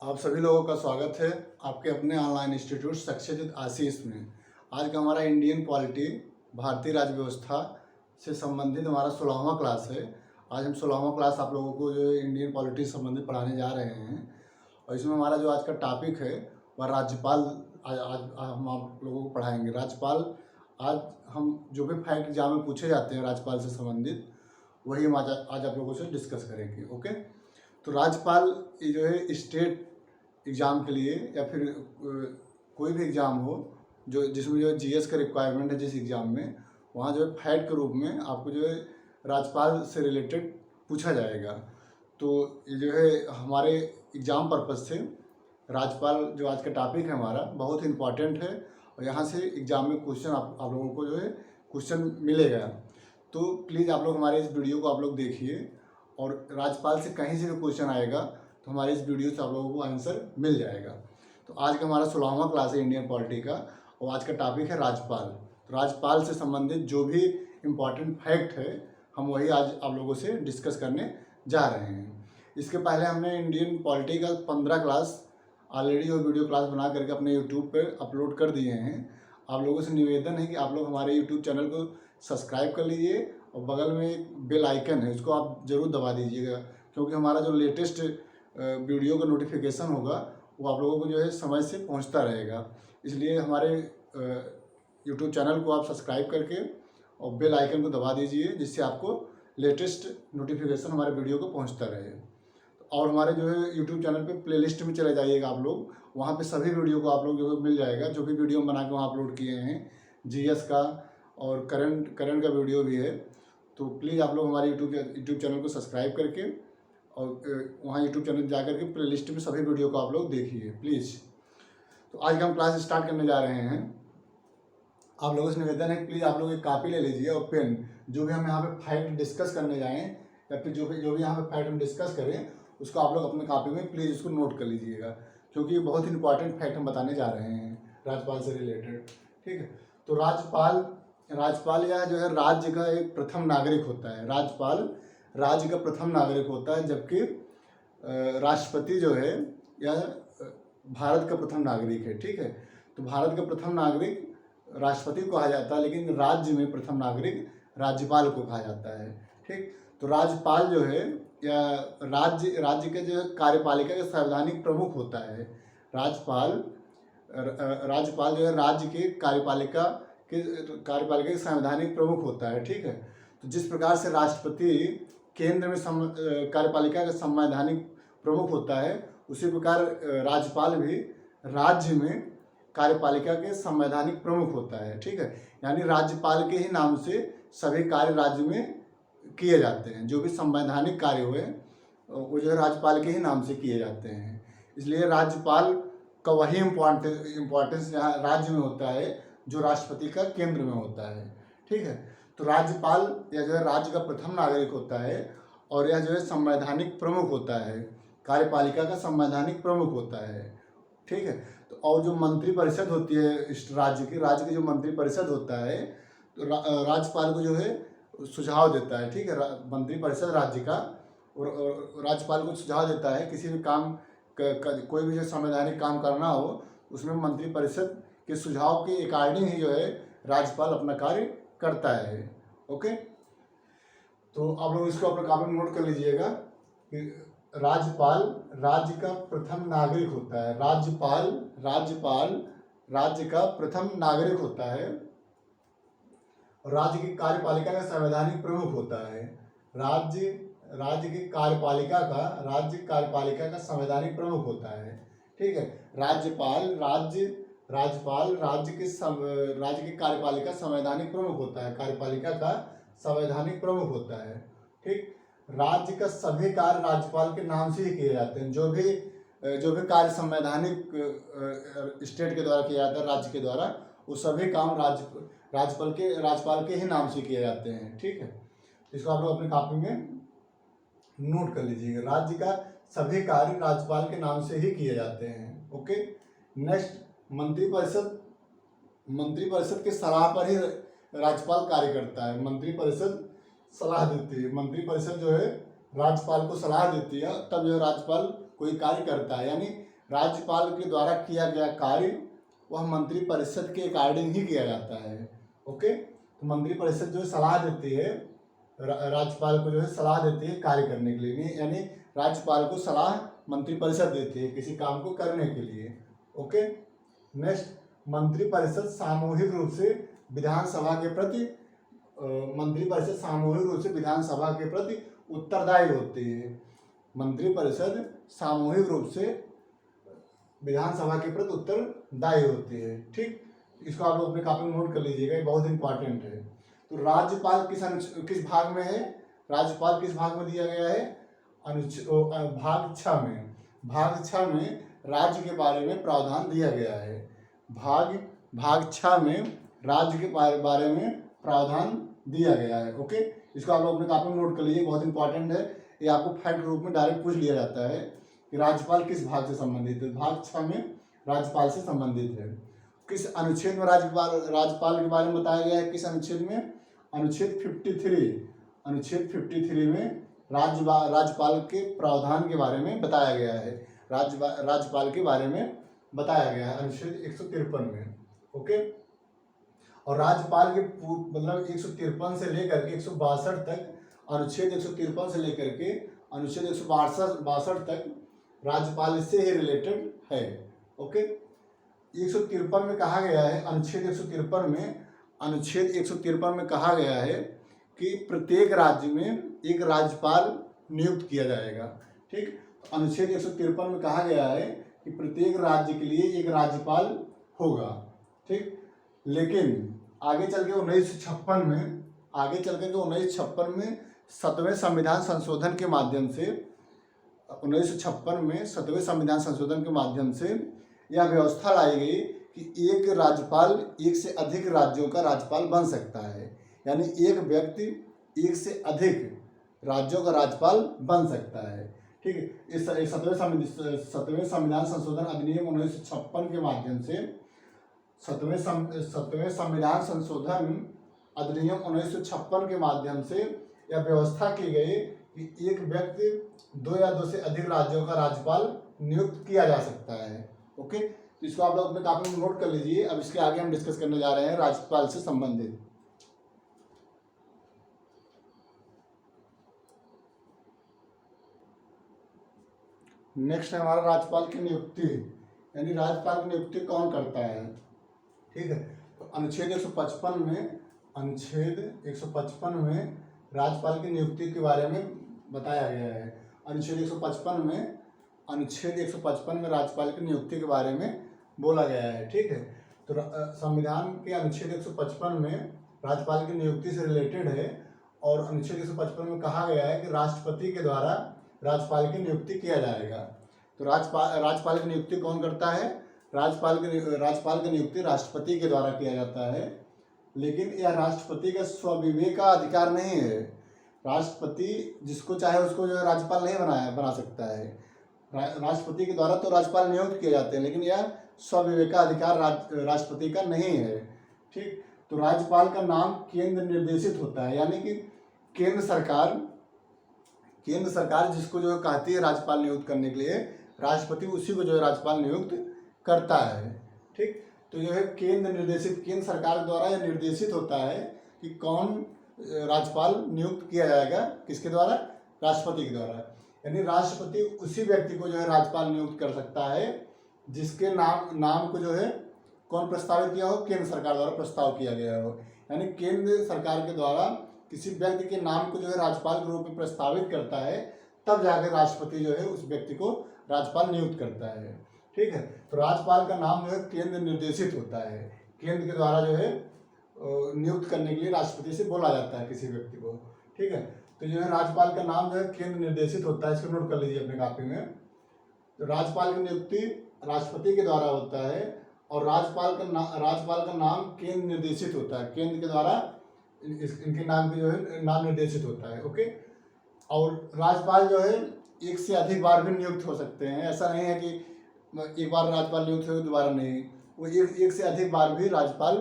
आप सभी लोगों का स्वागत है आपके अपने ऑनलाइन इंस्टीट्यूट शिक्षाजित आशीष में। आज का हमारा इंडियन पॉलिटी भारतीय राज्य व्यवस्था से संबंधित हमारा 16वां क्लास है। आज हम 16वां क्लास आप लोगों को जो है इंडियन पॉलिटी से संबंधित पढ़ाने जा रहे हैं और इसमें हमारा जो आज का टॉपिक है वह राज्यपाल। आज हम आप लोगों को पढ़ाएंगे राज्यपाल। आज हम जो भी फैक्ट एग्जाम में पूछे जाते हैं राज्यपाल से संबंधित वही हम आज आप लोगों से डिस्कस करेंगे। ओके, तो राज्यपाल ये जो है स्टेट एग्ज़ाम के लिए या फिर कोई भी एग्ज़ाम हो जो जिसमें जो जीएस का रिक्वायरमेंट है जिस एग्ज़ाम में, वहाँ जो है फैक्ट के रूप में आपको जो है राज्यपाल से रिलेटेड पूछा जाएगा। तो ये जो है हमारे एग्ज़ाम पर्पज़ से राज्यपाल जो आज का टॉपिक है हमारा बहुत ही इम्पॉर्टेंट है और यहाँ से एग्ज़ाम में क्वेश्चन आप लोगों को जो है क्वेश्चन मिलेगा। तो प्लीज़ आप लोग हमारे इस वीडियो को आप लोग देखिए और राज्यपाल से कहीं से भी क्वेश्चन आएगा तो हमारे इस वीडियो से आप लोगों को आंसर मिल जाएगा। तो आज का हमारा 16वां क्लास है इंडियन पॉलिटी का और आज का टॉपिक है राज्यपाल। तो राज्यपाल से संबंधित जो भी इम्पॉर्टेंट फैक्ट है हम वही आज आप लोगों से डिस्कस करने जा रहे हैं। इसके पहले हमने इंडियन पॉलिटी का 15 क्लास ऑलरेडी और वीडियो क्लास बना करके अपने यूट्यूब पर अपलोड कर दिए हैं। आप लोगों से निवेदन है कि आप लोग हमारे यूट्यूब चैनल को सब्सक्राइब कर लीजिए और बगल में एक बेल आइकन है उसको आप ज़रूर दबा दीजिएगा, क्योंकि हमारा जो लेटेस्ट वीडियो का नोटिफिकेशन होगा वो आप लोगों को जो है समय से पहुंचता रहेगा। इसलिए हमारे यूट्यूब चैनल को आप सब्सक्राइब करके और बेल आइकन को दबा दीजिए जिससे आपको लेटेस्ट नोटिफिकेशन हमारे वीडियो को पहुंचता रहे। और हमारे जो है यूट्यूब चैनल पे प्लेलिस्ट में चले जाइएगा आप लोग, वहाँ पे सभी वीडियो को आप लोग जो मिल जाएगा। जो भी वीडियो हम बना के वहाँ अपलोड किए हैं जीएस का और करंट का वीडियो भी है। तो प्लीज़ आप लोग हमारे यूट्यूब चैनल को सब्सक्राइब करके और वहाँ यूट्यूब चैनल जा करके प्लेलिस्ट में सभी वीडियो को आप लोग देखिए प्लीज़। तो आज का हम क्लास स्टार्ट करने जा रहे हैं। आप लोगों से निवेदन है प्लीज़ आप लोग एक कॉपी ले लीजिए और पेन। जो भी हम यहाँ पे फैक्ट डिस्कस करने जाएँ या फिर जो भी यहाँ पे फैक्ट हम डिस्कस करें उसको आप लोग अपने कॉपी में प्लीज़ उसको नोट कर लीजिएगा, क्योंकि बहुत ही इंपॉर्टेंट फैक्ट हम बताने जा रहे हैं राज्यपाल से रिलेटेड। ठीक है, तो राज्यपाल यह जो है राज्य का एक प्रथम नागरिक होता है। राज्यपाल राज्य का प्रथम नागरिक होता है, जबकि राष्ट्रपति जो है यह भारत का प्रथम नागरिक है। ठीक है, तो भारत का प्रथम नागरिक राष्ट्रपति को कहा जाता है, लेकिन राज्य में प्रथम नागरिक राज्यपाल को कहा जाता है। ठीक, तो राज्यपाल जो है या राज्य के जो है कार्यपालिका का संवैधानिक प्रमुख होता है। राज्यपाल जो है राज्य के कार्यपालिका के संवैधानिक प्रमुख होता है। ठीक है, तो जिस प्रकार से राष्ट्रपति केंद्र में कार्यपालिका का संवैधानिक प्रमुख होता है, उसी प्रकार राज्यपाल भी राज्य में कार्यपालिका के संवैधानिक प्रमुख होता है। ठीक है, यानी राज्यपाल के ही नाम से सभी कार्य राज्य में किए जाते हैं। जो भी संवैधानिक कार्य हुए वो जो है राज्यपाल के ही नाम से किए जाते हैं। इसलिए राज्यपाल का वही इम्पोर्टेंस यहाँ राज्य में होता है जो राष्ट्रपति का केंद्र में होता है। ठीक है, तो राज्यपाल यह जो है राज्य का प्रथम नागरिक होता है और यह जो है संवैधानिक प्रमुख होता है, कार्यपालिका का संवैधानिक प्रमुख होता है। ठीक है, तो और जो मंत्रिपरिषद होती है इस राज्य की जो मंत्रिपरिषद होता है, तो राज्यपाल को जो है सुझाव देता है। ठीक है, मंत्रिपरिषद राज्य का और राज्यपाल को सुझाव देता है किसी भी काम कोई भी जो संवैधानिक काम करना हो उसमें मंत्रिपरिषद के सुझाव के अकॉर्डिंग ही जो है राज्यपाल अपना कार्य करता है। ओके, तो आप लोग इसको अपने कॉपी में नोट कर लीजिएगा कि राज्यपाल राज्य का प्रथम नागरिक होता है। राज्यपाल राज्य का प्रथम नागरिक होता है और राज्य की कार्यपालिका का संवैधानिक प्रमुख होता है। राज्य की कार्यपालिका का संवैधानिक प्रमुख होता है। ठीक है, राज्यपाल राज्य की कार्यपालिका संवैधानिक प्रमुख होता है, कार्यपालिका का संवैधानिक प्रमुख होता है। ठीक, राज्य का सभी कार्य राज्यपाल के नाम से ही किए जाते हैं। जो भी कार्य संवैधानिक स्टेट के द्वारा किया जाता है, राज्य के द्वारा, वो सभी काम राज्यपाल के ही नाम से किए जाते हैं। ठीक है, इसको आप लोग अपनी कॉपी में नोट कर लीजिएगा। राज्य का सभी कार्य राज्यपाल के नाम से ही किए जाते हैं। ओके, नेक्स्ट मंत्रिपरिषद के सलाह पर ही राज्यपाल कार्य करता है। मंत्रिपरिषद सलाह देती है, मंत्रिपरिषद जो है राज्यपाल को सलाह देती है, तब जो राज्यपाल कोई कार्य करता है। यानी राज्यपाल के द्वारा किया गया कार्य वह मंत्रिपरिषद के अकॉर्डिंग ही किया जाता है। ओके, तो मंत्रिपरिषद जो है सलाह देती है, राज्यपाल को जो है सलाह देती है कार्य करने के लिए, यानी राज्यपाल को सलाह मंत्रिपरिषद देती है किसी काम को करने के लिए। ओके, नेक्स्ट, मंत्रिपरिषद सामूहिक रूप से विधानसभा के प्रति मंत्रिपरिषद सामूहिक रूप से विधानसभा के प्रति उत्तरदायी होती है। मंत्रिपरिषद सामूहिक रूप से विधानसभा के प्रति उत्तरदायी होती है। ठीक, इसको आप लोग अपने कॉपी में नोट कर लीजिएगा, ये बहुत इंपॉर्टेंट है। तो राज्यपाल किस भाग में है? राज्यपाल किस भाग में दिया गया है? भाग 6 में। भाग 6 में राज्य के बारे में प्रावधान दिया गया है। भाग 6 में राज्य के बारे में प्रावधान दिया गया है। ओके, इसको आप लोग अपने कॉपी में नोट कर लीजिए, बहुत इंपॉर्टेंट है। ये आपको फैक्ट रूप में डायरेक्ट पूछ लिया जाता है कि राज्यपाल किस भाग से संबंधित है। भाग 6 में राज्यपाल से संबंधित है। किस अनुच्छेद में राज्यपाल के बारे में बताया गया है? किस अनुच्छेद में? अनुच्छेद 53। अनुच्छेद 53 में राज्यपाल के प्रावधान के बारे में बताया गया है। राज्यपाल के बारे में बताया गया है अनुच्छेद 153 में। ओके, और राज्यपाल के मतलब 153 से लेकर के 162 तक, अनुच्छेद 153 से लेकर के अनुच्छेद 162 तक राज्यपाल इससे ही रिलेटेड है। ओके, 153 में कहा गया है, अनुच्छेद 153 में कहा गया है कि प्रत्येक राज्य में एक राज्यपाल नियुक्त किया जाएगा। ठीक, अनुच्छेद 153 में कहा गया है कि प्रत्येक राज्य के लिए एक राज्यपाल होगा। ठीक, लेकिन आगे चल के 1956 में 7वें संविधान संशोधन के माध्यम से 1956 में 7वें संविधान संशोधन के माध्यम से यह व्यवस्था लाई गई कि एक राज्यपाल एक से अधिक राज्यों का राज्यपाल बन सकता है, यानी एक व्यक्ति एक से अधिक राज्यों का राज्यपाल बन सकता है। ठीक है, इस 7वें संविधान संशोधन अधिनियम 1956 के माध्यम से 7वें संविधान संशोधन अधिनियम 1956 के माध्यम से यह व्यवस्था की गई कि एक व्यक्ति 2 या 2 से अधिक राज्यों का राज्यपाल नियुक्त किया जा सकता है। ओके, तो इसको आप लोग अपने कॉपी में नोट कर लीजिए। अब इसके आगे हम डिस्कस करने जा रहे हैं राज्यपाल से संबंधित। नेक्स्ट है हमारा राज्यपाल की नियुक्ति, यानी राज्यपाल की नियुक्ति कौन करता है। ठीक है, तो अनुच्छेद 155 में राज्यपाल की नियुक्ति के बारे में बताया गया है। अनुच्छेद 155 में राज्यपाल की नियुक्ति के बारे में बोला गया है। ठीक है, तो संविधान के अनुच्छेद 155 में राज्यपाल की नियुक्ति से रिलेटेड है, और अनुच्छेद 155 में कहा गया है कि राष्ट्रपति के द्वारा राज्यपाल की नियुक्ति किया जाएगा। तो राज्यपाल की नियुक्ति कौन करता है? राज्यपाल की नियुक्ति राष्ट्रपति के द्वारा किया जाता है, लेकिन यह राष्ट्रपति का स्वविवेक का अधिकार नहीं है। राष्ट्रपति जिसको चाहे उसको जो है राज्यपाल नहीं बना सकता है। राष्ट्रपति के द्वारा तो राज्यपाल नियुक्त किए जाते हैं, लेकिन यह स्वविवेक का अधिकार राष्ट्रपति का नहीं है। ठीक, तो राज्यपाल का नाम केंद्र निर्देशित होता है, यानी कि केंद्र सरकार जिसको जो है कहती है राज्यपाल नियुक्त करने के लिए, राष्ट्रपति उसी को जो है राज्यपाल नियुक्त करता है। ठीक, तो जो है केंद्र सरकार द्वारा यह निर्देशित होता है कि कौन राज्यपाल नियुक्त किया जाएगा, किसके द्वारा? राष्ट्रपति के द्वारा। यानी राष्ट्रपति उसी व्यक्ति को जो है राज्यपाल नियुक्त कर सकता है जिसके नाम को जो है कौन प्रस्तावित किया हो? केंद्र सरकार द्वारा प्रस्ताव किया गया हो। यानी केंद्र सरकार के द्वारा किसी व्यक्ति के नाम को जो है राज्यपाल के रूप में प्रस्तावित करता है, तब जाकर राष्ट्रपति जो है उस व्यक्ति को राज्यपाल नियुक्त करता है। ठीक है, तो राज्यपाल का नाम जो है केंद्र निर्देशित होता है। केंद्र के द्वारा जो है नियुक्त करने के लिए राष्ट्रपति से बोला जाता है किसी व्यक्ति को। ठीक है, तो जो है राज्यपाल का नाम जो है केंद्र निर्देशित होता है, इसको नोट कर लीजिए अपने कॉपी में। तो राज्यपाल की नियुक्ति राष्ट्रपति के द्वारा होता है, और राज्यपाल का नाम केंद्र निर्देशित होता है, केंद्र के द्वारा इनके नाम की जो है नाम निर्देशित होता है। ओके, और राज्यपाल जो है एक से अधिक बार भी नियुक्त हो सकते हैं। ऐसा नहीं है कि एक बार राज्यपाल नियुक्त हो दोबारा नहीं, वो एक से अधिक बार भी राज्यपाल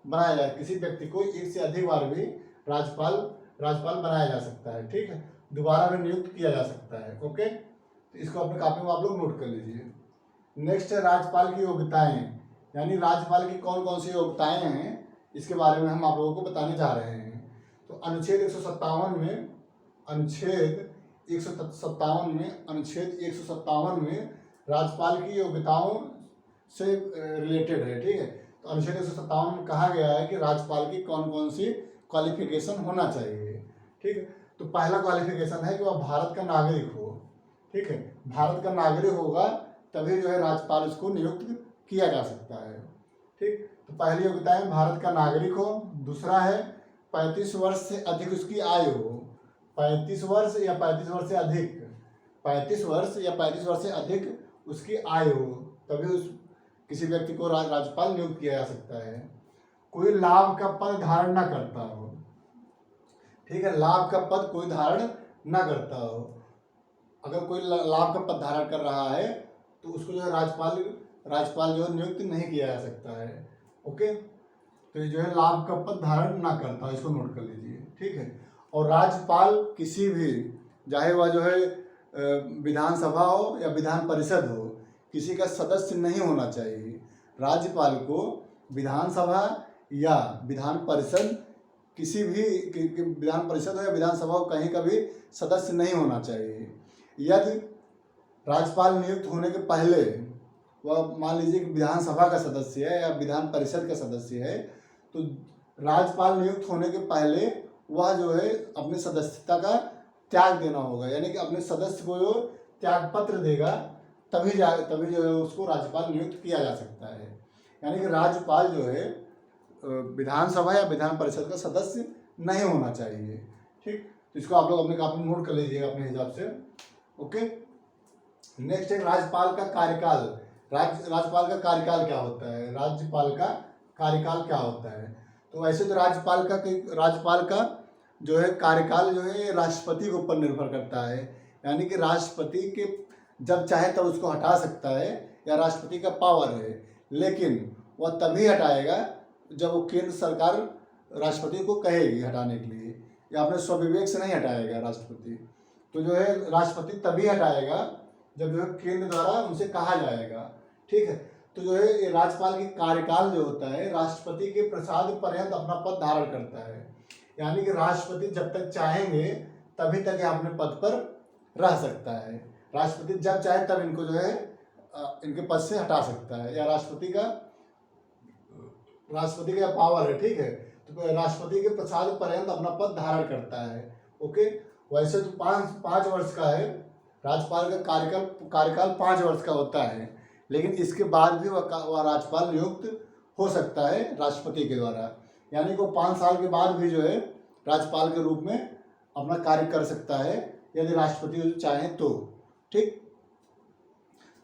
बनाया जाए, किसी व्यक्ति को एक से अधिक बार भी राज्यपाल बनाया जा सकता है। ठीक है, दोबारा भी नियुक्त किया जा सकता है। ओके, तो इसको अपने कॉपी में आप लोग नोट कर लीजिए। नेक्स्ट है राज्यपाल की योग्यताएं, यानी राज्यपाल की कौन कौन सी योग्यताएं हैं इसके बारे में हम आप लोगों को बताने जा रहे हैं। तो अनुच्छेद 157 में अनुच्छेद 157 में राज्यपाल की योग्यताओं से रिलेटेड है, ठीक है। तो अनुच्छेद 157 में कहा गया है कि राज्यपाल की कौन कौन सी क्वालिफिकेशन होना चाहिए, ठीक है। तो पहला क्वालिफिकेशन है कि वह भारत का नागरिक हो, ठीक है। भारत का नागरिक होगा तभी जो है राज्यपाल उसको नियुक्त किया जा सकता है, ठीक। तो पहली योग्यता है भारत का नागरिक हो। दूसरा है 35 वर्ष से अधिक उसकी आयु हो, 35 वर्ष या 35 वर्ष से अधिक, 35 वर्ष या 35 वर्ष से अधिक उसकी आयु हो, तभी उस किसी व्यक्ति को राज्यपाल नियुक्त किया जा सकता है। कोई लाभ का पद धारण न करता हो, ठीक है, लाभ का पद कोई धारण न करता हो। अगर कोई लाभ का पद धारण कर रहा है तो उसको जो है राज्यपाल जो है नियुक्त नहीं किया जा सकता है, ओके। तो ये जो है लाभ का पद धारण ना करता है, इसको नोट कर लीजिए, ठीक है। और राज्यपाल किसी भी, चाहे वह जो है विधानसभा हो या विधान परिषद हो, किसी का सदस्य नहीं होना चाहिए। राज्यपाल को विधानसभा या विधान परिषद, किसी भी विधान परिषद हो या विधानसभा हो, कहीं का भी सदस्य नहीं होना चाहिए। यदि राज्यपाल नियुक्त होने के पहले वह मान लीजिए कि विधानसभा का सदस्य है या विधान परिषद का सदस्य है, तो राज्यपाल नियुक्त होने के पहले वह जो है अपने सदस्यता का त्याग देना होगा, यानी कि अपने सदस्य को जो त्याग पत्र देगा तभी जो है उसको राज्यपाल नियुक्त किया जा सकता है। यानी कि राज्यपाल जो है विधानसभा या विधान परिषद का सदस्य नहीं होना चाहिए, ठीक। तो इसको आप लोग अपने कापी में नोट कर लीजिएगा अपने हिसाब से, ओके। नेक्स्ट है राज्यपाल का कार्यकाल। राज्यपाल का कार्यकाल क्या होता है, राज्यपाल का कार्यकाल क्या होता है। तो वैसे तो राज्यपाल का जो है कार्यकाल जो है राष्ट्रपति के ऊपर निर्भर करता है, यानी कि राष्ट्रपति के जब चाहे तब उसको हटा सकता है, या राष्ट्रपति का पावर है, लेकिन वह तभी हटाएगा जब वो केंद्र सरकार राष्ट्रपति को कहेगी हटाने के लिए, या अपने स्वविवेक से नहीं हटाएगा राष्ट्रपति। तो जो है राष्ट्रपति तभी हटाएगा जब जो है केंद्र द्वारा उनसे कहा जाएगा, ठीक है। तो जो है राज्यपाल की कार्यकाल जो होता है राष्ट्रपति के प्रसाद पर्यंत अपना पद धारण करता है, यानी कि राष्ट्रपति जब तक चाहेंगे तभी तक यह अपने पद पर रह सकता है। राष्ट्रपति जब चाहे तब इनको जो है इनके पद से हटा सकता है, या राष्ट्रपति का पावर है, ठीक है। तो राष्ट्रपति के प्रसाद पर्यंत अपना पद धारण करता है, ओके। वैसे तो पाँच वर्ष का है राज्यपाल का कार्यकाल 5 वर्ष का होता है, लेकिन इसके बाद भी वह राज्यपाल नियुक्त हो सकता है राष्ट्रपति के द्वारा, यानी कि वो 5 साल के बाद भी जो है राज्यपाल के रूप में अपना कार्य कर सकता है यदि राष्ट्रपति चाहें तो, ठीक।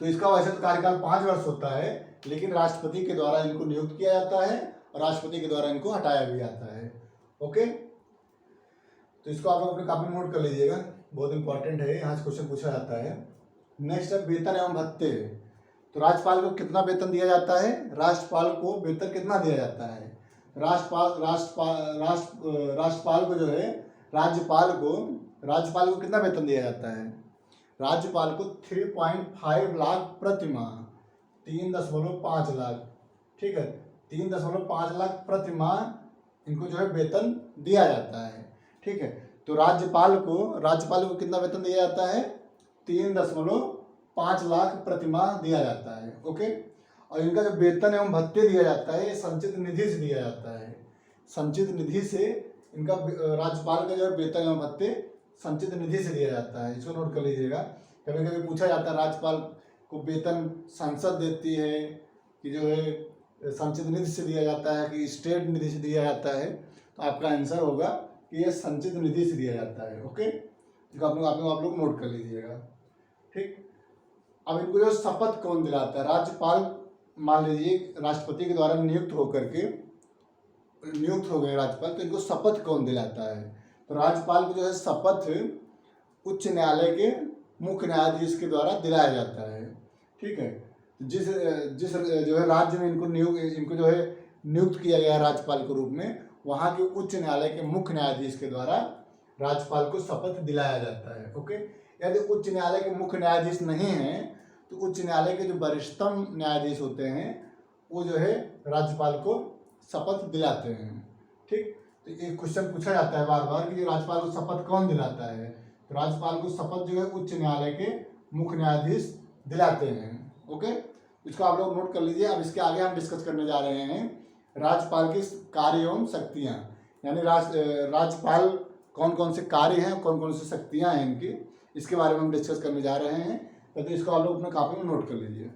तो इसका वैसे तो कार्यकाल 5 वर्ष होता है, लेकिन राष्ट्रपति के द्वारा इनको नियुक्त किया जाता है और राष्ट्रपति के द्वारा इनको हटाया भी जाता है, ओके। तो इसको आप अपने कापी में नोट कर लीजिएगा, बहुत इंपॉर्टेंट है, यहाँ से क्वेश्चन पूछा जाता है। नेक्स्ट है वेतन एवं भत्ते। तो राज्यपाल को कितना वेतन दिया जाता है, राष्ट्रपाल को वेतन कितना दिया जाता है। राष्ट्रपाल को जो है राज्यपाल को कितना वेतन दिया जाता है। राज्यपाल को 3.5 लाख प्रति माह, 3.5 लाख, ठीक है, 3.5 लाख प्रति माह इनको जो है वेतन दिया जाता है, ठीक है। तो राज्यपाल को कितना वेतन दिया जाता है, 3.5 लाख प्रति माह दिया जाता है, ओके। और इनका जो वेतन एवं भत्ते दिया जाता है संचित निधि से दिया जाता है, संचित निधि से इनका राज्यपाल का जो है वेतन एवं भत्ते संचित निधि से दिया जाता है, इसको नोट कर लीजिएगा। कभी कभी पूछा जाता है राज्यपाल को वेतन संसद देती है कि जो है संचित निधि से दिया जाता है कि स्टेट निधि से दिया जाता है, तो आपका आंसर होगा कि ये संचित निधि से दिया जाता है, ओके। तो आप लोग नोट कर लीजिएगा, ठीक। अब इनको जो शपथ कौन दिलाता है, राज्यपाल मान लीजिए राष्ट्रपति के द्वारा नियुक्त हो गए राज्यपाल, तो इनको शपथ कौन दिलाता है। तो राज्यपाल को जो है शपथ उच्च न्यायालय के मुख्य न्यायाधीश के द्वारा दिलाया जाता है, ठीक है। जिस जो है राज्य में इनको जो है नियुक्त किया गया है राज्यपाल के रूप में, वहाँ के उच्च न्यायालय के मुख्य न्यायाधीश के द्वारा राज्यपाल को शपथ दिलाया जाता है, ओके। यदि उच्च न्यायालय के मुख्य न्यायाधीश नहीं हैं तो उच्च न्यायालय के जो वरिष्ठतम न्यायाधीश होते हैं वो जो है राज्यपाल को शपथ दिलाते हैं। ठीक, तो एक क्वेश्चन पूछा जाता है बार बार कि राज्यपाल को शपथ कौन दिलाता है, तो राज्यपाल को शपथ जो है उच्च न्यायालय के मुख्य न्यायाधीश दिलाते हैं। ओके, इसको आप लोग नोट कर लीजिए। अब इसके आगे हम डिस्कस करने जा रहे हैं राज्यपाल की कार्य एवं शक्तियाँ, यानी राज्यपाल कौन कौन से कार्य हैं, कौन कौन सी शक्तियाँ हैं इनकी, इसके बारे में हम डिस्कस करने जा रहे हैं। तो इसको आप लोग अपने कॉपी में नोट कर लीजिए।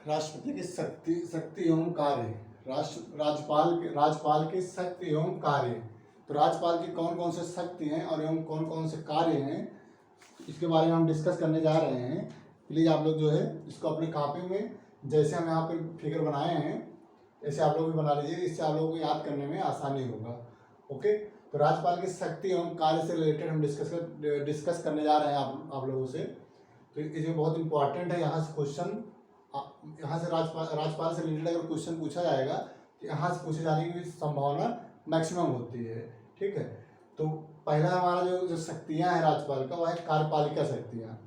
राष्ट्रपति की शक्ति एवं कार्य, राज्यपाल की शक्ति एवं कार्य। तो राज्यपाल की कौन कौन से शक्ति हैं और एवं कौन कौन से कार्य हैं, इसके बारे में हम डिस्कस करने जा रहे हैं। प्लीज़ आप लोग जो है इसको अपनी कॉपी में, जैसे हम यहाँ पर फिगर बनाए हैं ऐसे आप लोग भी बना लीजिए, इससे आप लोगों को याद करने में आसानी होगा। ओके, तो राज्यपाल की शक्ति एवं कार्य से रिलेटेड हम डिस्कस करने जा रहे हैं आप लोगों से। तो ये बहुत इंपॉर्टेंट है, यहाँ से क्वेश्चन, यहाँ से राज्यपाल से रिलेटेड अगर क्वेश्चन पूछा जाएगा तो यहाँ से पूछे जाने की संभावना मैक्सिमम होती है। ठीक है, तो पहला हमारा जो शक्तियाँ हैं राज्यपाल का, वह है कार्यपालिका शक्तियाँ।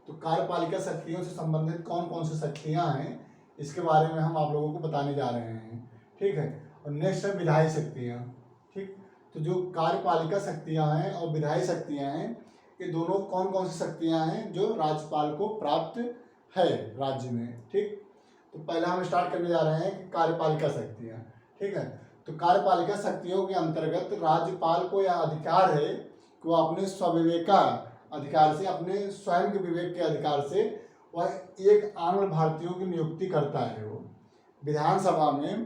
तो कार्यपालिका शक्तियों से संबंधित कौन कौन सी शक्तियाँ हैं इसके बारे में हम आप लोगों को बताने जा रहे हैं। ठीक है, और नेक्स्ट है विधायी शक्तियाँ। ठीक, तो जो कार्यपालिका शक्तियाँ हैं और विधायी शक्तियाँ हैं, ये दोनों कौन कौन सी शक्तियाँ हैं जो राज्यपाल को प्राप्त है राज्य में। ठीक, तो पहला हम स्टार्ट करने जा रहे हैं कि कार्यपालिका शक्तियाँ। ठीक है, तो कार्यपालिका शक्तियों के अंतर्गत राज्यपाल को यह अधिकार है कि वो अपने स्वविवेका अधिकार से, अपने स्वयं के विवेक के अधिकार से वह एक आंग्ल भारतीयों की नियुक्ति करता है। वो विधानसभा में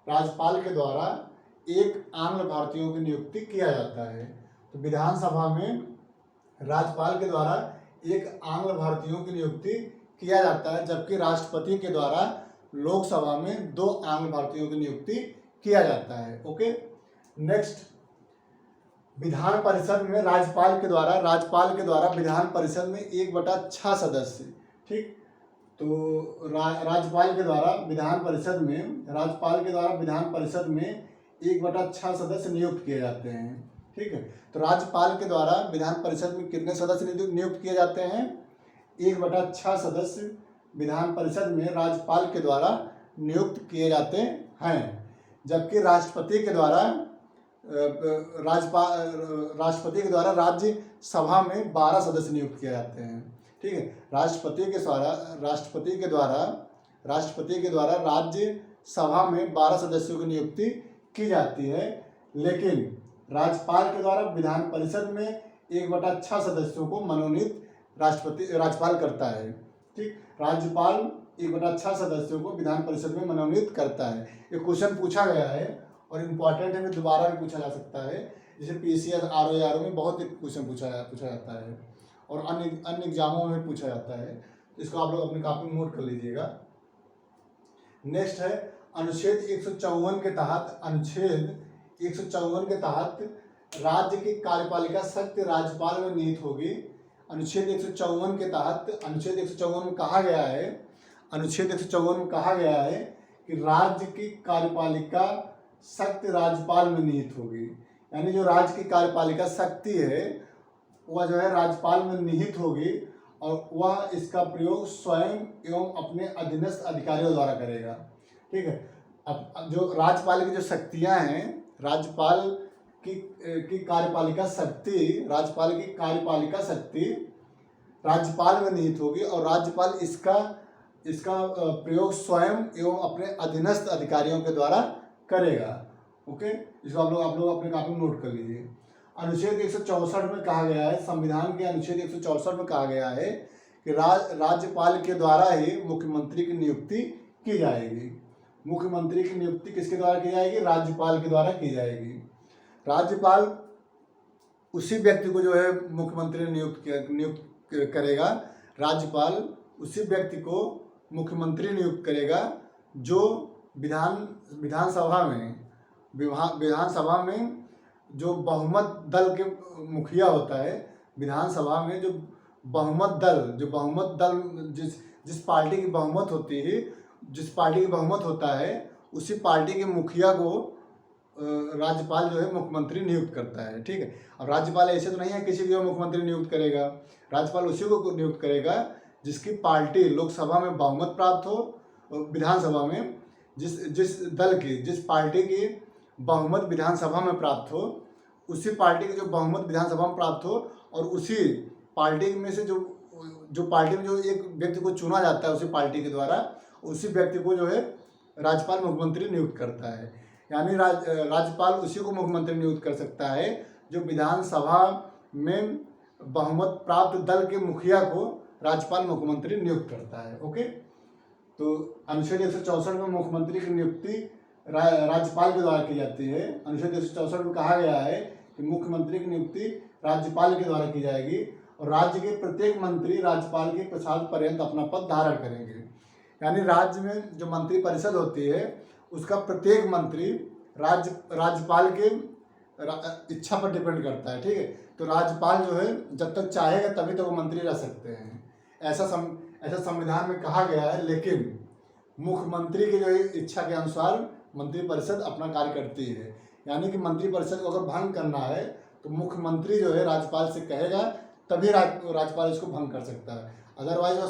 राज्यपाल के द्वारा एक आंग्ल भारतीयों की नियुक्ति किया जाता है। तो विधानसभा में राज्यपाल के द्वारा एक आंग्ल भारतीयों की नियुक्ति किया जाता है, जबकि राष्ट्रपति के द्वारा लोकसभा में 2 आंग्ल भारतीयों की नियुक्ति किया जाता है। ओके, नेक्स्ट, विधान परिषद में राज्यपाल के द्वारा विधान परिषद में 1/6 सदस्य। ठीक, तो राज्यपाल के द्वारा विधान परिषद में 1/6 सदस्य नियुक्त किए जाते हैं। ठीक है, तो राज्यपाल के द्वारा विधान परिषद में कितने सदस्य नियुक्त किए जाते हैं? 1/6 सदस्य विधान परिषद में राज्यपाल के द्वारा नियुक्त किए जाते हैं, जबकि राष्ट्रपति के द्वारा राज्यसभा में 12 सदस्य नियुक्त किए जाते हैं। ठीक है, राष्ट्रपति के द्वारा राज्यसभा में 12 सदस्यों की नियुक्ति की जाती है, लेकिन राज्यपाल के द्वारा विधान परिषद में 1/6 सदस्यों को मनोनीत राज्यपाल करता है। ठीक, राज्यपाल 1/6 सदस्यों को विधान परिषद में मनोनीत करता है। ये क्वेश्चन पूछा गया है और इम्पॉर्टेंट है, दोबारा भी पूछा जा सकता है। जैसे PCS RO में बहुत क्वेश्चन पूछा जाता है और अन्य एग्जामों में पूछा जाता है। तो इसको आप लोग अपनी कॉपी में नोट कर लीजिएगा। नेक्स्ट है अनुच्छेद 154 के तहत राज्य की कार्यपालिका शक्ति राज्यपाल में निहित होगी। अनुच्छेद 154 के तहत अनुच्छेद 154 में कहा गया है कि राज्य की कार्यपालिका शक्ति राज्यपाल में निहित होगी, यानी जो राज्य की कार्यपालिका शक्ति है वह जो है राज्यपाल में निहित होगी और वह इसका प्रयोग स्वयं एवं अपने अधीनस्थ अधिकारियों द्वारा करेगा। ठीक है, अब जो राज्यपाल की जो शक्तियां हैं, राज्यपाल की कार्यपालिका शक्ति राज्यपाल में निहित होगी और राज्यपाल इसका प्रयोग स्वयं एवं अपने अधीनस्थ अधिकारियों के द्वारा करेगा। ओके, इसको आप लोग अपने कॉपी में नोट कर लीजिए। अनुच्छेद 164 में कहा गया है, संविधान के अनुच्छेद 164 में कहा गया है कि राज्यपाल के द्वारा ही मुख्यमंत्री की नियुक्ति की जाएगी। मुख्यमंत्री की नियुक्ति किसके द्वारा की जाएगी? राज्यपाल के द्वारा की जाएगी। राज्यपाल उसी व्यक्ति को जो है मुख्यमंत्री नियुक्त करेगा। राज्यपाल उसी व्यक्ति को मुख्यमंत्री नियुक्त करेगा जो विधानसभा में जो बहुमत दल के मुखिया होता है। विधानसभा में जो बहुमत दल जिस पार्टी की बहुमत होती है, जिस पार्टी की बहुमत होता है, उसी पार्टी के मुखिया को राज्यपाल जो है मुख्यमंत्री नियुक्त करता है। ठीक है, अब राज्यपाल ऐसे तो नहीं है किसी भी मुख्यमंत्री नियुक्त करेगा। राज्यपाल उसी को नियुक्त करेगा जिसकी पार्टी लोकसभा में बहुमत प्राप्त हो, विधानसभा में जिस दल की, जिस पार्टी की बहुमत विधानसभा में प्राप्त हो, उसी पार्टी की जो बहुमत विधानसभा में प्राप्त हो, और उसी पार्टी में से जो पार्टी में जो एक व्यक्ति को चुना जाता है उसी पार्टी के द्वारा, उसी व्यक्ति को जो है राज्यपाल मुख्यमंत्री नियुक्त करता है। यानी राज्यपाल उसी को मुख्यमंत्री नियुक्त कर सकता है जो विधानसभा में बहुमत प्राप्त दल के मुखिया को राज्यपाल मुख्यमंत्री नियुक्त करता है। ओके, तो अनुच्छेद 164 में मुख्यमंत्री की नियुक्ति राज्यपाल के द्वारा की जाती है। अनुच्छेद 164 में कहा गया है कि मुख्यमंत्री की नियुक्ति राज्यपाल के द्वारा की जाएगी और राज्य के प्रत्येक मंत्री राज्यपाल के प्रसाद पर्यंत अपना पद धारण करेंगे। यानी राज्य में जो मंत्री परिषद होती है उसका प्रत्येक मंत्री राज्यपाल के इच्छा पर डिपेंड करता है। ठीक है, तो राज्यपाल जो है जब तक चाहेगा तभी तो वो मंत्री रह सकते हैं, ऐसा संविधान में कहा गया है। लेकिन मुख्यमंत्री की जो है इच्छा के अनुसार मंत्री परिषद अपना कार्य करती है। यानी कि मंत्री परिषद को अगर भंग करना है तो मुख्यमंत्री जो है राज्यपाल से कहेगा तभी राज्यपाल इसको भंग कर सकता है। अदरवाइज वह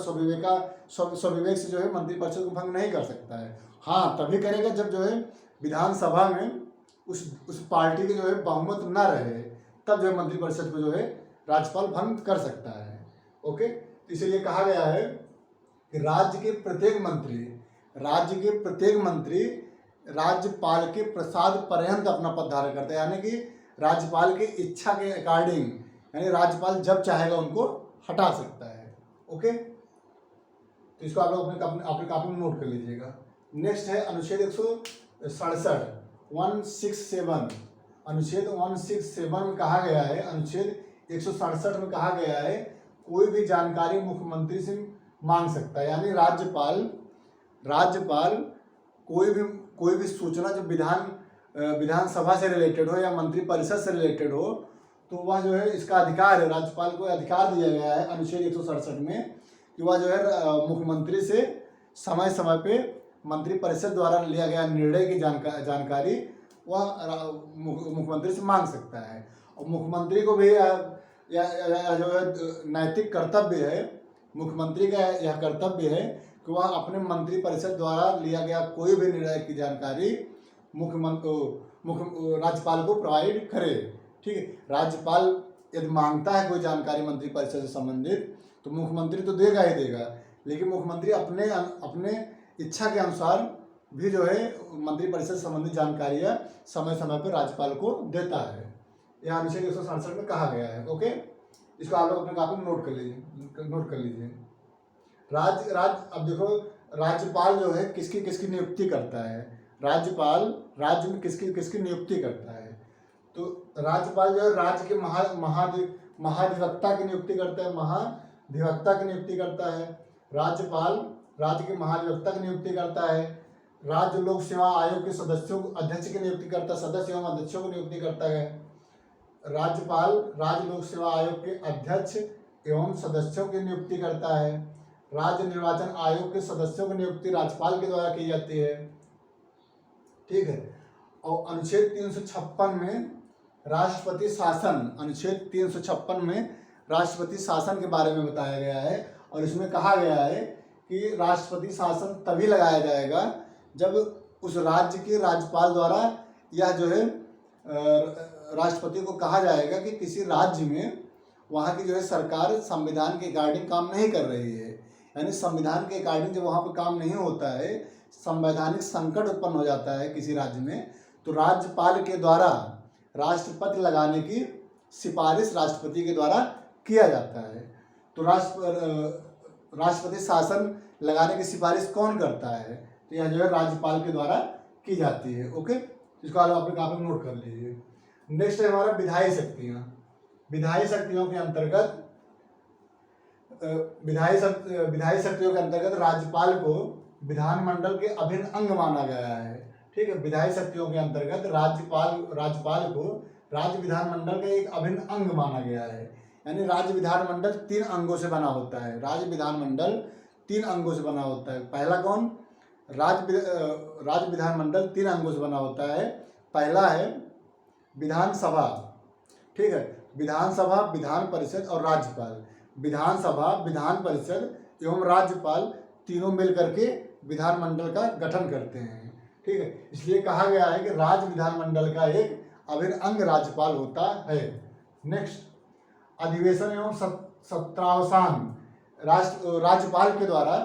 स्वविवेक से जो है मंत्री परिषद को भंग नहीं कर सकता है। हाँ, तभी करेगा जब जो है विधानसभा में उस पार्टी के जो है बहुमत न रहे, तब जो है मंत्री परिषद को जो है राज्यपाल भंग कर सकता है। ओके, इसलिए कहा गया है कि राज्य के प्रत्येक मंत्री राज्यपाल के प्रसाद पर्यंत अपना पद धारण करते हैं। यानी कि राज्यपाल की इच्छा के अकॉर्डिंग, यानी राज्यपाल जब चाहेगा उनको हटा सकता है। ओके, तो इसको आप लोग अपने कापी में नोट कर लीजिएगा। नेक्स्ट है अनुच्छेद 167 अनुच्छेद 167 में कहा गया है, अनुच्छेद 167 में कहा गया है कोई भी जानकारी मुख्यमंत्री से मांग सकता है। यानी राज्यपाल कोई भी सूचना जो विधानसभा से रिलेटेड हो या मंत्री परिषद से रिलेटेड हो, तो वह जो है इसका अधिकार है, राज्यपाल को अधिकार दिया गया है अनुच्छेद 167 में कि वह जो है मुख्यमंत्री से समय समय पे मंत्री परिषद द्वारा लिया गया निर्णय की जानकारी वह मुख्यमंत्री से मांग सकता है। और मुख्यमंत्री को भी यह जो है नैतिक कर्तव्य है, मुख्यमंत्री का यह कर्तव्य है कि वह अपने मंत्री परिषद द्वारा लिया गया कोई भी निर्णय की जानकारी राज्यपाल को प्रोवाइड करे। ठीक है, राज्यपाल यदि मांगता है कोई जानकारी मंत्री परिषद से संबंधित तो मुख्यमंत्री तो देगा ही देगा, लेकिन मुख्यमंत्री अपने इच्छा के अनुसार भी जो है मंत्री परिषद से संबंधित जानकारियाँ समय समय पर राज्यपाल को देता है। यह अनुच्छेद 167 में कहा गया है। ओके, इसको आप लोग अपने कापी में नोट कर लीजिए। अब देखो राज्यपाल जो है किसकी नियुक्ति करता है। राज्यपाल राज्य में किसकी नियुक्ति करता है, तो राज्यपाल जो है राज्य के महाधिवक्ता की नियुक्ति करता है, महाधिवक्ता की नियुक्ति करता है। राज्यपाल राज्य के महाधिवक्ता की नियुक्ति करता है। राज्य लोक सेवा आयोग के सदस्यों अध्यक्ष की नियुक्ति करता है, सदस्य एवं अध्यक्षों की नियुक्ति करता है। राज्यपाल राज्य लोक सेवा आयोग के अध्यक्ष एवं सदस्यों की नियुक्ति करता है। राज्य निर्वाचन आयोग के सदस्यों की नियुक्ति राज्यपाल के द्वारा की जाती है। ठीक है, और अनुच्छेद 356 में राष्ट्रपति शासन, अनुच्छेद 356 में राष्ट्रपति शासन के बारे में बताया गया है और इसमें कहा गया है कि राष्ट्रपति शासन तभी लगाया जाएगा जब उस राज्य के राज्यपाल द्वारा यह जो है राष्ट्रपति को कहा जाएगा कि किसी राज्य में वहाँ की जो है सरकार संविधान के अकॉर्डिंग काम नहीं कर रही है। यानी संविधान के अकॉर्डिंग जब वहाँ पर काम नहीं होता है, संवैधानिक संकट उत्पन्न हो जाता है किसी राज्य में, तो राज्यपाल के द्वारा राष्ट्रपति लगाने की सिफारिश राष्ट्रपति के द्वारा किया जाता है। तो राष्ट्रपति शासन लगाने की सिफारिश कौन करता है, तो यह जो है राज्यपाल के द्वारा की जाती है। ओके, इसको आप अपने कापी में नोट कर लीजिए। नेक्स्ट है हमारा विधायी शक्तियाँ। विधायी शक्तियों के अंतर्गत राज्यपाल को विधानमंडल के अभिन्न अंग माना गया है। ठीक है, विधायी शक्तियों के अंतर्गत राज्यपाल को राज्य विधानमंडल का एक अभिन्न अंग माना गया है। यानी राज्य विधानमंडल 3 अंगों से बना होता है। राज्य विधानमंडल 3 अंगों से बना होता है। पहला कौन? राज्य विधानमंडल 3 अंगों से बना होता है। पहला है विधानसभा, ठीक है, विधानसभा, विधान परिषद और राज्यपाल। विधानसभा, विधान परिषद एवं राज्यपाल तीनों मिलकर के विधानमंडल का गठन करते हैं, ठीक है। इसलिए कहा गया है कि राज्य विधानमंडल का एक अभिन्न अंग राज्यपाल होता है। नेक्स्ट, अधिवेशन एवं सत्रावसान। राज्यपाल के द्वारा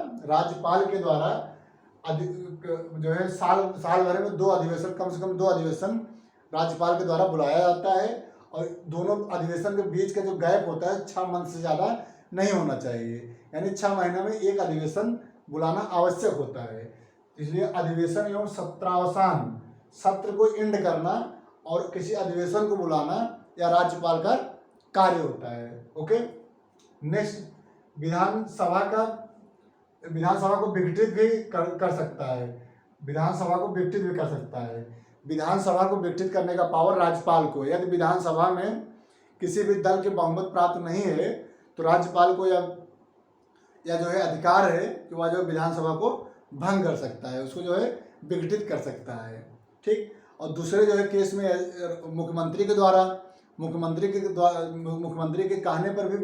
जो है साल भर में 2 अधिवेशन, कम से कम 2 अधिवेशन राज्यपाल के द्वारा बुलाया जाता है, और दोनों अधिवेशन के बीच का जो गैप होता है 6 मंथ से ज़्यादा नहीं होना चाहिए, यानी 6 महीने में एक अधिवेशन बुलाना आवश्यक होता है। इसलिए अधिवेशन एवं सत्रावसान, सत्र को एंड करना और किसी अधिवेशन को बुलाना या राज्यपाल का कार्य होता है। ओके। नेक्स्ट, विधानसभा को विघटित भी कर सकता है। विधानसभा को विघटित भी कर सकता है। विधानसभा को विघटित करने का पावर राज्यपाल को, यदि विधानसभा में किसी भी दल के बहुमत प्राप्त नहीं है तो राज्यपाल को या जो है अधिकार है कि वह जो विधानसभा को भंग कर सकता है, उसको जो है विघटित कर सकता है, ठीक। और दूसरे जो है केस में मुख्यमंत्री के कहने पर भी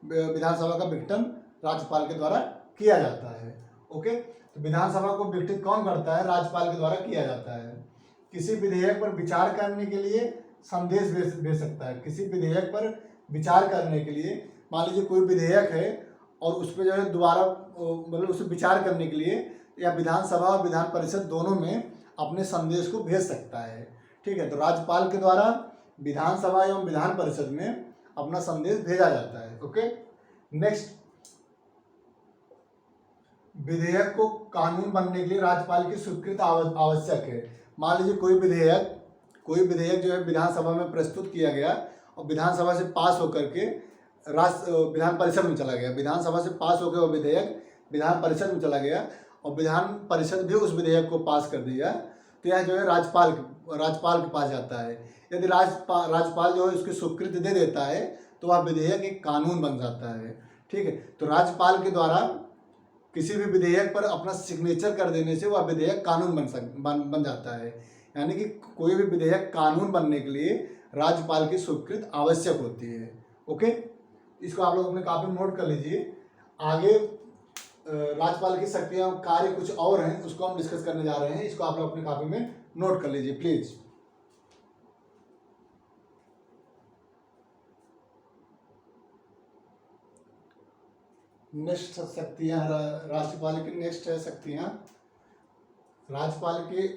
विधानसभा का विघटन राज्यपाल के द्वारा किया जाता है। ओके। तो विधानसभा को विघटित कौन करता है? राज्यपाल के द्वारा किया जाता है। किसी विधेयक पर विचार करने के लिए संदेश भेज सकता है। किसी विधेयक पर विचार करने के लिए, मान लीजिए कोई विधेयक है और उस पर जो है दोबारा मतलब उस पर विचार करने के लिए या विधानसभा और विधान परिषद दोनों में अपने संदेश को भेज सकता है, ठीक है। तो राज्यपाल के द्वारा विधानसभा एवं विधान परिषद में अपना संदेश भेजा जाता है। ओके। नेक्स्ट, विधेयक को कानून बनने के लिए राज्यपाल की स्वीकृति आवश्यक है। मान लीजिए कोई विधेयक जो है विधानसभा में प्रस्तुत किया गया और विधानसभा से पास होकर के विधान परिषद में चला गया। विधानसभा से पास होकर वो विधेयक विधान परिषद में चला गया और विधान परिषद भी उस विधेयक को पास कर दिया, तो यह जो है राज्यपाल के पास जाता है। यदि राज्यपाल जो है उसकी स्वीकृति दे देता है तो वह विधेयक एक कानून बन जाता है, ठीक है। तो राज्यपाल के द्वारा किसी भी विधेयक पर अपना सिग्नेचर कर देने से वह विधेयक कानून बन जाता है। यानी कि कोई भी विधेयक कानून बनने के लिए राज्यपाल की स्वीकृति आवश्यक होती है। ओके। इसको आप लोग अपने कॉपी में नोट कर लीजिए। आगे राज्यपाल की शक्तियाँ कार्य कुछ और हैं, उसको हम डिस्कस करने जा रहे हैं। इसको आप लोग अपने कॉपी में नोट कर लीजिए प्लीज। नेक्स्ट शक्तियाँ राज्यपाल की नेक्स्ट है शक्तियाँ। राज्यपाल की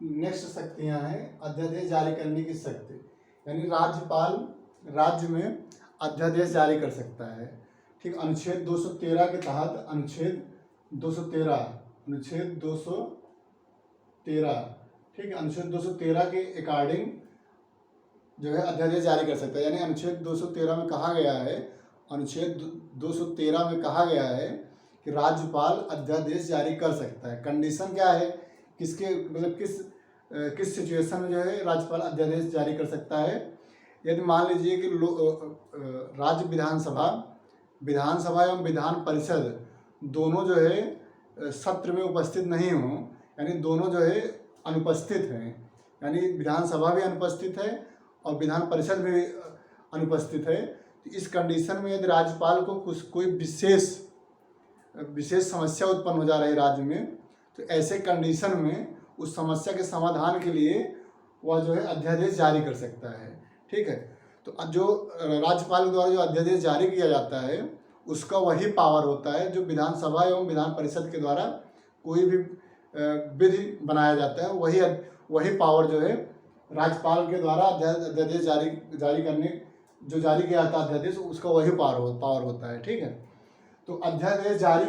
नेक्स्ट शक्तियाँ हैं अध्यादेश जारी करने की शक्ति, यानी राज्यपाल राज्य में अध्यादेश जारी कर सकता है, ठीक। अनुच्छेद 213 के तहत अनुच्छेद 213 ठीक है, अनुच्छेद 213 के अकॉर्डिंग जो है अध्यादेश जारी कर सकता है। यानी अनुच्छेद 213 में कहा गया है, अनुच्छेद 213 में कहा गया है कि राज्यपाल अध्यादेश जारी कर सकता है। कंडीशन क्या है, किसके मतलब किस सिचुएशन में जो है राज्यपाल अध्यादेश जारी कर सकता है? यदि मान लीजिए कि राज्य विधानसभा एवं विधान परिषद दोनों जो है सत्र में उपस्थित नहीं हों, यानी दोनों जो है अनुपस्थित हैं, यानी विधानसभा भी अनुपस्थित है और विधान परिषद भी अनुपस्थित है, तो इस कंडीशन में यदि राज्यपाल को कोई विशेष समस्या उत्पन्न हो जा रही है राज्य में, तो ऐसे कंडीशन में उस समस्या के समाधान के लिए वह जो है अध्यादेश जारी कर सकता है, ठीक है। तो जो राज्यपाल के द्वारा जो अध्यादेश जारी किया जाता है उसका वही पावर होता है जो विधानसभा एवं विधान परिषद के द्वारा कोई भी विधि बनाया जाता है, वही पावर जो है राज्यपाल के द्वारा अध्यादेश जारी किया जाता है अध्यादेश, उसका वही पावर होता है, ठीक है। तो अध्यादेश जारी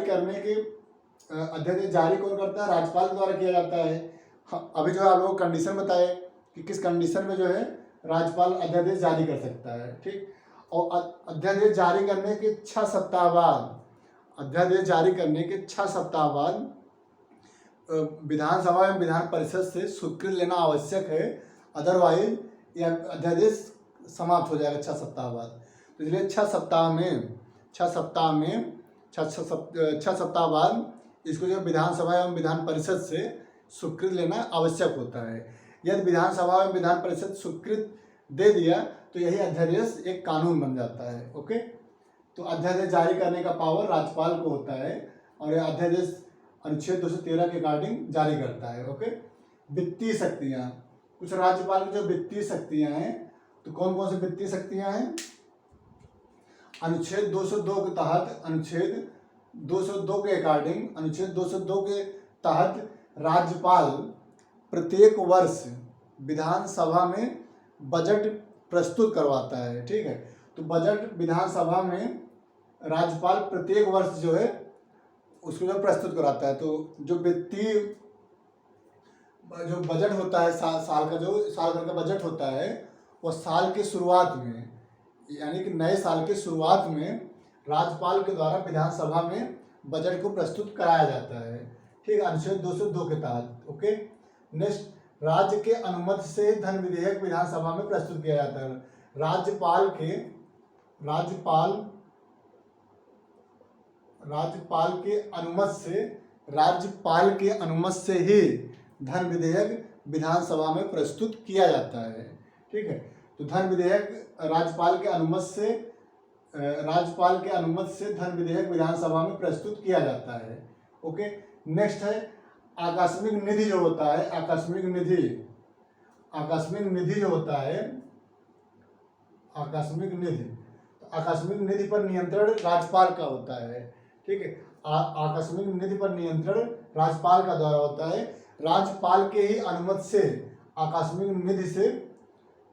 कौन करता है? राज्यपाल के द्वारा किया जाता है। अभी जो आप लोग कंडीशन बताए कि किस कंडीशन में जो है राज्यपाल अध्यादेश जारी कर सकता है, ठीक। और अध्यादेश जारी करने के 6 सप्ताह बाद विधानसभा एवं विधान परिषद से स्वीकृति लेना आवश्यक है, अदरवाइज यह अध्यादेश समाप्त हो जाएगा 6 सप्ताह बाद। तो इसलिए 6 सप्ताह बाद इसको जो विधानसभा एवं विधान परिषद से स्वीकृति लेना आवश्यक होता है। यदि विधानसभा में विधान परिषद स्वीकृत दे दिया तो यही अध्यादेश एक कानून बन जाता है। ओके, तो अध्यादेश जारी करने का पावर राज्यपाल को होता है और यह अध्यादेश अनुच्छेद 213 के अकॉर्डिंग जारी करता है। ओके, वित्तीय शक्तियाँ, कुछ राज्यपाल की जो वित्तीय शक्तियाँ हैं, तो कौन कौन सी वित्तीय शक्तियाँ हैं? अनुच्छेद 202 के तहत, अनुच्छेद 202 के अकॉर्डिंग, अनुच्छेद 202 के तहत राज्यपाल प्रत्येक वर्ष विधानसभा में बजट प्रस्तुत करवाता है। ठीक है, तो बजट विधानसभा में राज्यपाल प्रत्येक वर्ष जो है उसको जो प्रस्तुत कराता है। तो जो वित्तीय जो बजट होता है साल भर का बजट होता है, वो साल के शुरुआत में, यानी कि नए साल के शुरुआत में राज्यपाल के द्वारा विधानसभा में बजट को प्रस्तुत कराया जाता है। ठीक है, अनुच्छेद 202 के तहत। ओके, नेक्स्ट, राज्य के अनुमति से धन विधेयक विधानसभा में प्रस्तुत किया जाता है। राज्यपाल के अनुमति से ही धन विधेयक विधानसभा में प्रस्तुत किया जाता है। ठीक है, तो धन विधेयक राज्यपाल के अनुमति से धन विधेयक विधानसभा में प्रस्तुत किया जाता है। ओके, नेक्स्ट है आकस्मिक निधि जो होता है, आकस्मिक निधि जो होता है, आकस्मिक निधि पर नियंत्रण राज्यपाल का होता है। ठीक है, आकस्मिक निधि पर नियंत्रण राज्यपाल का द्वारा होता है। राज्यपाल के ही अनुमति से आकस्मिक निधि से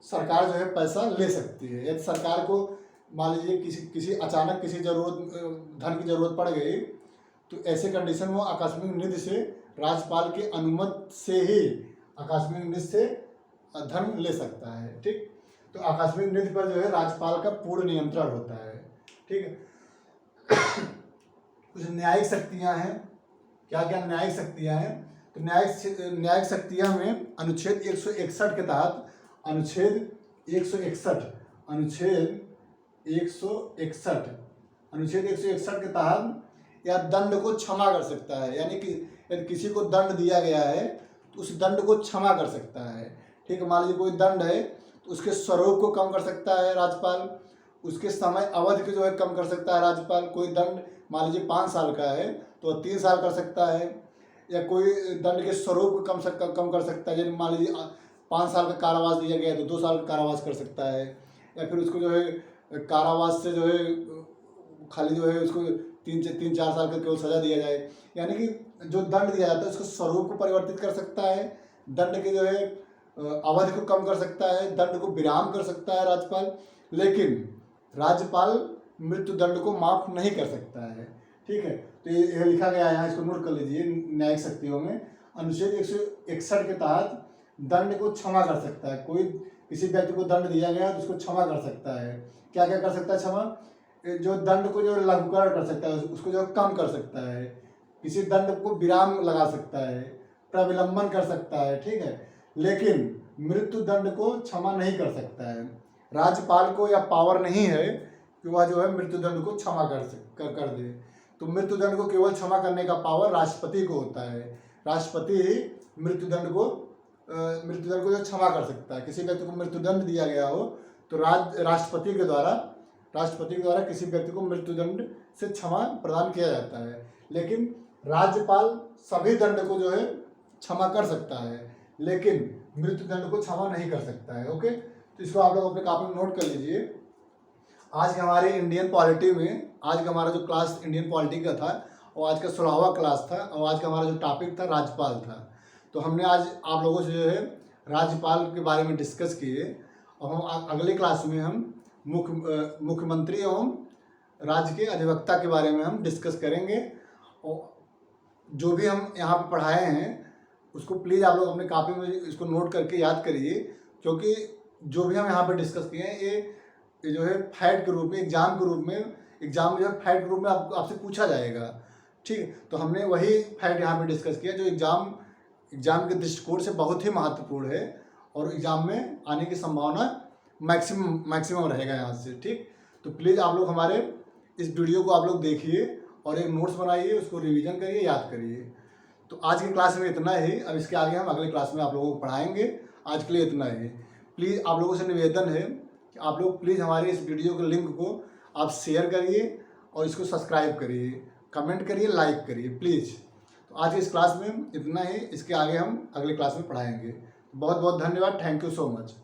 सरकार जो है पैसा ले सकती है। यदि सरकार को मान लीजिए किसी अचानक किसी धन की जरूरत पड़ गई, तो ऐसे कंडीशन में आकस्मिक निधि से राज्यपाल के अनुमति से ही आकस्मिक निधि से धन ले सकता है। ठीक, तो आकस्मिक निधि पर जो है राज्यपाल का पूर्ण नियंत्रण होता है। ठीक है, कुछ न्यायिक शक्तियां हैं। क्या क्या न्यायिक शक्तियां हैं? तो न्यायिक शक्तियां में अनुच्छेद 161 के तहत, अनुच्छेद 161 के तहत या दंड को क्षमा कर सकता है। यानी कि यदि किसी को दंड दिया गया है तो उस दंड को क्षमा कर सकता है। ठीक है, मान लीजिए कोई दंड है तो उसके स्वरूप को कम कर सकता है राज्यपाल, उसके समय अवधि को जो है कम कर सकता है राज्यपाल। कोई दंड मान लीजिए 5 साल का है तो 3 साल कर सकता है, या कोई दंड के स्वरूप को कम कर सकता है। जैसे मान लीजिए 5 साल का कारावास दिया गया है तो 2 साल का कारावास कर सकता है, या फिर उसको जो है कारावास से जो है खाली जो है उसको 3-4 साल का केवल सजा दिया जाए। यानी कि जो दंड दिया जाता है उसके स्वरूप को परिवर्तित कर सकता है, दंड के जो है अवधि को कम कर सकता है, दंड को विराम कर सकता है राज्यपाल, लेकिन राज्यपाल मृत्यु दंड को माफ नहीं कर सकता है। ठीक है, तो ये लिखा गया है यहाँ, इसको नोट कर लीजिए। न्यायिक शक्तियों में अनुच्छेद 161 के तहत दंड को क्षमा कर सकता है। कोई किसी व्यक्ति को दंड दिया गया तो उसको क्षमा कर सकता है। क्या क्या कर सकता है क्षमा? जो दंड को जो लघुकरण कर सकता है उसको जो कम कर सकता है, किसी दंड को विराम लगा सकता है, प्रविलंबन कर सकता है। ठीक है, लेकिन मृत्यु दंड को क्षमा नहीं कर सकता है। राज्यपाल को यह पावर नहीं है कि वह जो है मृत्यु दंड को क्षमा कर दे। तो मृत्यु दंड को केवल क्षमा करने का पावर राष्ट्रपति को होता है। राष्ट्रपति ही मृत्यु दंड को जो क्षमा कर सकता है। किसी व्यक्ति को मृत्यु दंड दिया गया हो तो राष्ट्रपति के द्वारा किसी व्यक्ति को मृत्यु दंड से क्षमा प्रदान किया जाता है। लेकिन राज्यपाल सभी दंड को जो है क्षमा कर सकता है, लेकिन मृत्यु दंड को क्षमा नहीं कर सकता है। ओके, तो इसको आप लोग अपने कॉपी में नोट कर लीजिए। आज के हमारे इंडियन पॉलिटी में, आज का हमारा जो क्लास इंडियन पॉलिटी का था और आज का 16वां क्लास था, और आज का हमारा जो टॉपिक था राज्यपाल था। तो हमने आज आप लोगों से जो है राज्यपाल के बारे में डिस्कस किए, और हम अगले क्लास में हम मुख्यमंत्री एवं राज्य के अधिवक्ता के बारे में हम डिस्कस करेंगे। और जो भी हम यहाँ पर पढ़ाए हैं उसको प्लीज़ आप लोग अपने कॉपी में इसको नोट करके याद करिए, क्योंकि जो भी हम यहाँ पर डिस्कस किए हैं ये जो है फैक्ट के रूप में, एग्जाम जो है फैक्ट के रूप में आपसे पूछा जाएगा। ठीक है, तो हमने वही फैक्ट यहाँ पे डिस्कस किया जो एग्जाम के दृष्टिकोण से बहुत ही महत्वपूर्ण है, और एग्जाम में आने की संभावना मैक्सिमम रहेगा यहाँ से। ठीक, तो प्लीज़ आप लोग हमारे इस वीडियो को आप लोग देखिए और एक नोट्स बनाइए, उसको रिवीजन करिए, याद करिए। तो आज की क्लास में इतना ही। अब इसके आगे हम अगले क्लास में आप लोगों को पढ़ाएंगे। आज के लिए इतना ही। प्लीज़ आप लोगों से निवेदन है कि आप लोग प्लीज़ हमारे इस वीडियो के लिंक को आप शेयर करिए और इसको सब्सक्राइब करिए, कमेंट करिए, लाइक करिए प्लीज़। तो आज की इस क्लास में इतना ही। इसके आगे हम अगले क्लास में पढ़ाएंगे। बहुत बहुत धन्यवाद। Thank you so much.